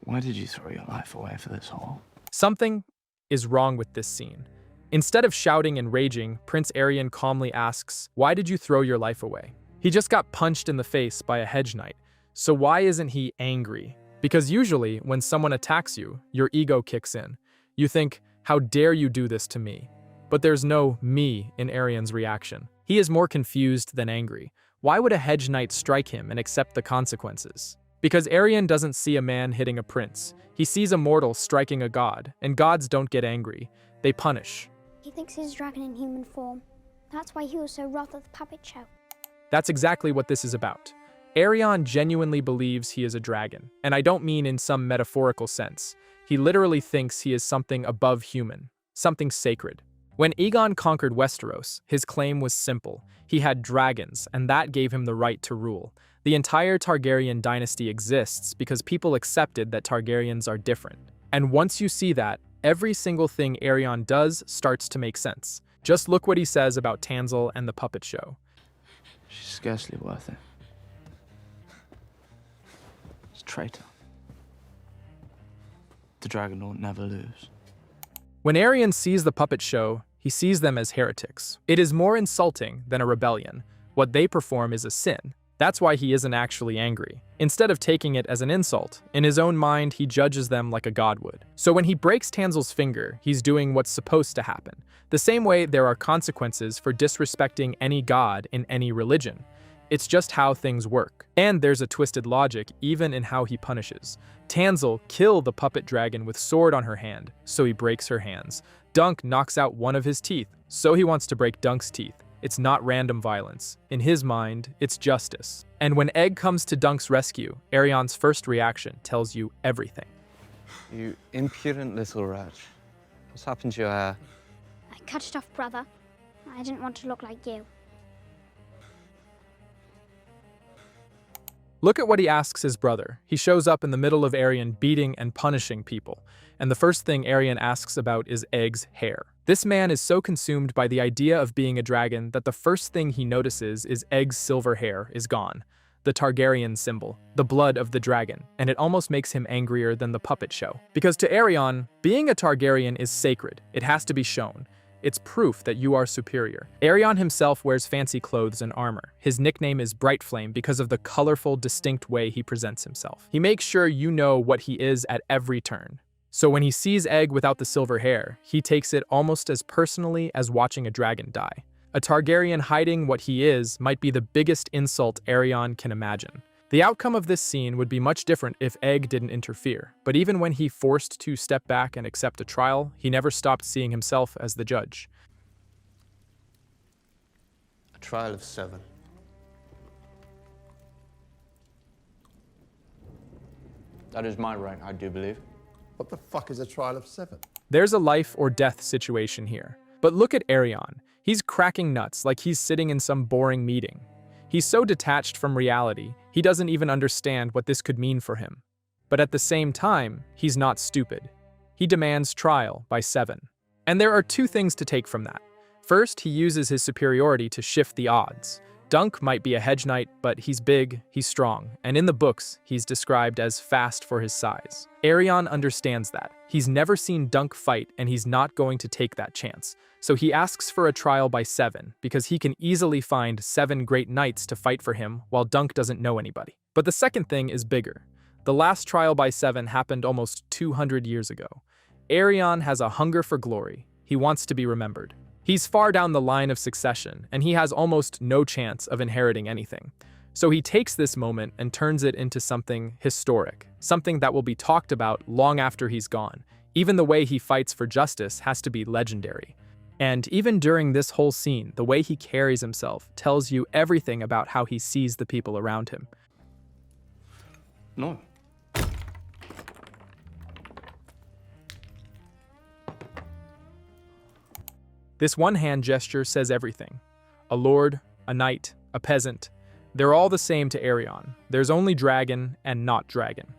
Why did you throw your life away for this hole? Something is wrong with this scene. Instead of shouting and raging, Prince Aryan calmly asks, "Why did you throw your life away?" He just got punched in the face by a Hedge Knight, so why isn't he angry? Because usually, when someone attacks you, your ego kicks in. You think, how dare you do this to me? But there's no me in Aryan's reaction. He is more confused than angry. Why would a Hedge Knight strike him and accept the consequences? Because Aryan doesn't see a man hitting a prince. He sees a mortal striking a god, and gods don't get angry. They punish. He thinks he's a dragon in human form. That's why he was so wroth at the puppet show. That's exactly what this is about. Aerion genuinely believes he is a dragon, and I don't mean in some metaphorical sense. He literally thinks he is something above human, something sacred. When Aegon conquered Westeros, his claim was simple. He had dragons, and that gave him the right to rule. The entire Targaryen dynasty exists because people accepted that Targaryens are different. And once you see that, every single thing Aerion does starts to make sense. Just look what he says about Tanzil and the puppet show. She's scarcely worth it. It's a traitor. The dragon will never lose. When Aryan sees the puppet show, he sees them as heretics. It is more insulting than a rebellion. What they perform is a sin. That's why he isn't actually angry. Instead of taking it as an insult, in his own mind he judges them like a god would. So when he breaks Tanzil's finger, he's doing what's supposed to happen. The same way there are consequences for disrespecting any god in any religion. It's just how things work. And there's a twisted logic even in how he punishes. Tanzil killed the puppet dragon with sword on her hand, so he breaks her hands. Dunk knocks out one of his teeth, so he wants to break Dunk's teeth. It's not random violence. In his mind, it's justice. And when Egg comes to Dunk's rescue, Aerion's first reaction tells you everything. You impudent little wretch. What's happened to your hair? I cut it off, brother. I didn't want to look like you. Look at what he asks his brother. He shows up in the middle of Aerion beating and punishing people. And the first thing Aerion asks about is Egg's hair. This man is so consumed by the idea of being a dragon that the first thing he notices is Egg's silver hair is gone. The Targaryen symbol, the blood of the dragon, and it almost makes him angrier than the puppet show. Because to Aerion, being a Targaryen is sacred. It has to be shown. It's proof that you are superior. Aerion himself wears fancy clothes and armor. His nickname is Bright Flame because of the colorful, distinct way he presents himself. He makes sure you know what he is at every turn. So when he sees Egg without the silver hair, he takes it almost as personally as watching a dragon die. A Targaryen hiding what he is might be the biggest insult Aerion can imagine. The outcome of this scene would be much different if Egg didn't interfere, but even when he forced to step back and accept a trial, he never stopped seeing himself as the judge. A trial of 7. That is my rank, I do believe. What the fuck is a trial of 7? There's a life or death situation here. But look at Aerion. He's cracking nuts like he's sitting in some boring meeting. He's so detached from reality, he doesn't even understand what this could mean for him. But at the same time, he's not stupid. He demands trial by 7. And there are 2 things to take from that. First, he uses his superiority to shift the odds. Dunk might be a Hedge Knight, but he's big, he's strong, and in the books, he's described as fast for his size. Aerion understands that. He's never seen Dunk fight, and he's not going to take that chance. So he asks for a trial by 7, because he can easily find 7 great knights to fight for him while Dunk doesn't know anybody. But the second thing is bigger. The last trial by 7 happened almost 200 years ago. Aerion has a hunger for glory. He wants to be remembered. He's far down the line of succession, and he has almost no chance of inheriting anything. So he takes this moment and turns it into something historic, something that will be talked about long after he's gone. Even the way he fights for justice has to be legendary. And even during this whole scene, the way he carries himself tells you everything about how he sees the people around him. No. This one-hand gesture says everything. A lord, a knight, a peasant. They're all the same to Aerion. There's only dragon and not dragon.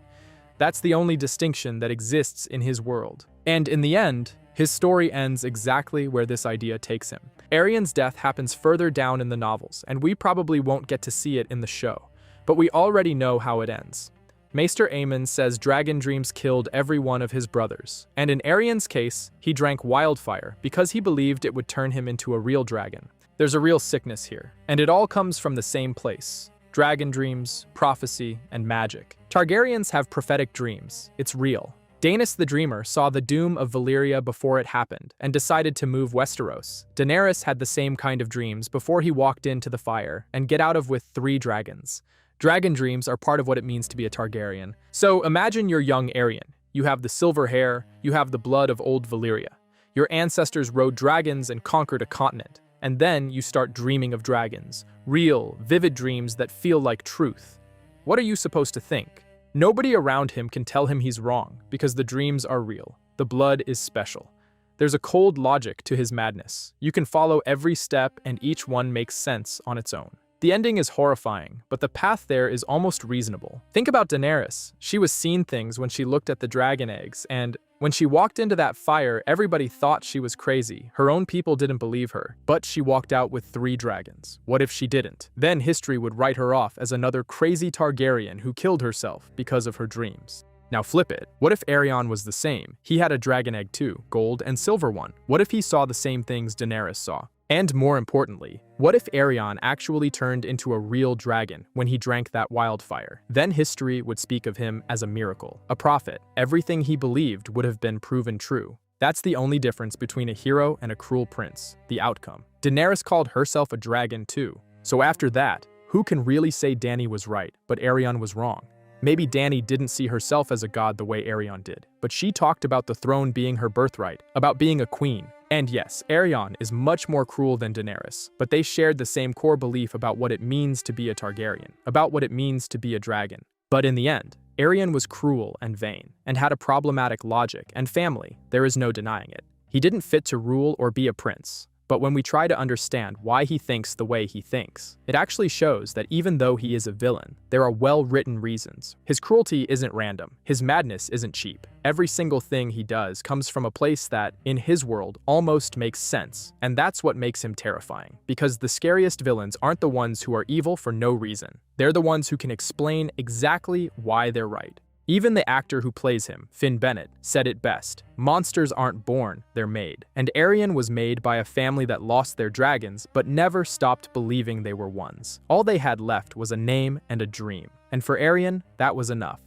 That's the only distinction that exists in his world. And in the end, his story ends exactly where this idea takes him. Aryan's death happens further down in the novels, and we probably won't get to see it in the show. But we already know how it ends. Maester Aemon says dragon dreams killed every one of his brothers, and in Aryan's case, he drank wildfire because he believed it would turn him into a real dragon. There's a real sickness here, and it all comes from the same place. Dragon dreams, prophecy, and magic. Targaryens have prophetic dreams. It's real. Daenerys the Dreamer saw the doom of Valyria before it happened and decided to move Westeros. Daenerys had the same kind of dreams before he walked into the fire and get out of with 3 dragons. Dragon dreams are part of what it means to be a Targaryen. So imagine you're young Aryan. You have the silver hair, you have the blood of old Valyria. Your ancestors rode dragons and conquered a continent. And then you start dreaming of dragons. Real, vivid dreams that feel like truth. What are you supposed to think? Nobody around him can tell him he's wrong, because the dreams are real. The blood is special. There's a cold logic to his madness. You can follow every step and each one makes sense on its own. The ending is horrifying, but the path there is almost reasonable. Think about Daenerys. She was seeing things when she looked at the dragon eggs, and when she walked into that fire, everybody thought she was crazy. Her own people didn't believe her, but she walked out with 3 dragons. What if she didn't? Then history would write her off as another crazy Targaryen who killed herself because of her dreams. Now flip it. What if Aerion was the same? He had a dragon egg too, gold and silver one. What if he saw the same things Daenerys saw? And more importantly, what if Aerion actually turned into a real dragon when he drank that wildfire? Then history would speak of him as a miracle, a prophet. Everything he believed would have been proven true. That's the only difference between a hero and a cruel prince, the outcome. Daenerys called herself a dragon too. So after that, who can really say Dany was right, but Aerion was wrong? Maybe Dany didn't see herself as a god the way Aerion did, but she talked about the throne being her birthright, about being a queen. And yes, Aerion is much more cruel than Daenerys, but they shared the same core belief about what it means to be a Targaryen, about what it means to be a dragon. But in the end, Aerion was cruel and vain, and had a problematic logic and family. There is no denying it. He didn't fit to rule or be a prince. But when we try to understand why he thinks the way he thinks, it actually shows that even though he is a villain, there are well-written reasons. His cruelty isn't random. His madness isn't cheap. Every single thing he does comes from a place that, in his world, almost makes sense. And that's what makes him terrifying. Because the scariest villains aren't the ones who are evil for no reason. They're the ones who can explain exactly why they're right. Even the actor who plays him, Finn Bennett, said it best. Monsters aren't born, they're made. And Aryan was made by a family that lost their dragons, but never stopped believing they were ones. All they had left was a name and a dream. And for Aryan, that was enough.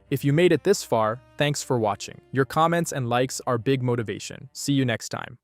If you made it this far, thanks for watching. Your comments and likes are big motivation. See you next time.